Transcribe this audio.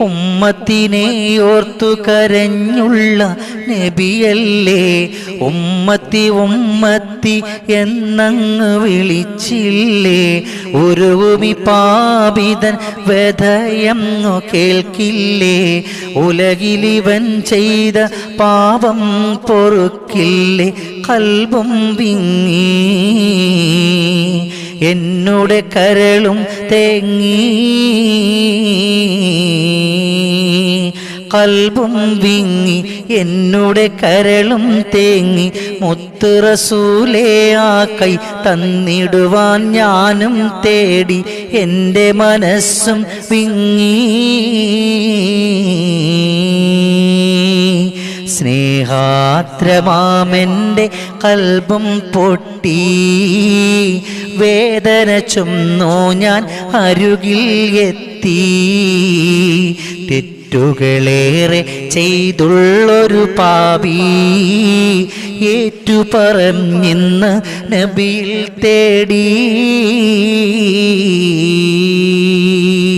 ഉമ്മത്തിനെ ഓർത്തു കരഞ്ഞുള്ള നബിയല്ലേ. ഉമ്മത്തി ഉമ്മത്തി എന്നങ്ങ് വിളിച്ചില്ലേ. ഉരുവുമി പാപിതൻ വ്യഥയങ്ങു കേൾക്കില്ലേ. ഉലകിലിവൻ ചെയ്ത പാപം പൊറുക്കില്ലേ. കൽബും വിങ്ങി എന്നുടെ കരളും തേങ്ങി. കൽബും വിങ്ങി എന്നുടെ കരളും തേങ്ങി. മുത്ത് റസൂലേ ആ കൈ തന്നിടുവാൻ ഞാനും തേടി. എൻ്റെ മനസ്സും വിങ്ങി. സ്നേഹാത്രമാമെൻ്റെ കൽബും പൊട്ടി. വേദന ചുമന്നു ഞാൻ അരുകിൽ എത്തി. തെറ്റുകളേറെ ചെയ്തുള്ളൊരു പാപി ഏറ്റുപറഞ്ഞിന്ന് നബിയിൽ തേടി.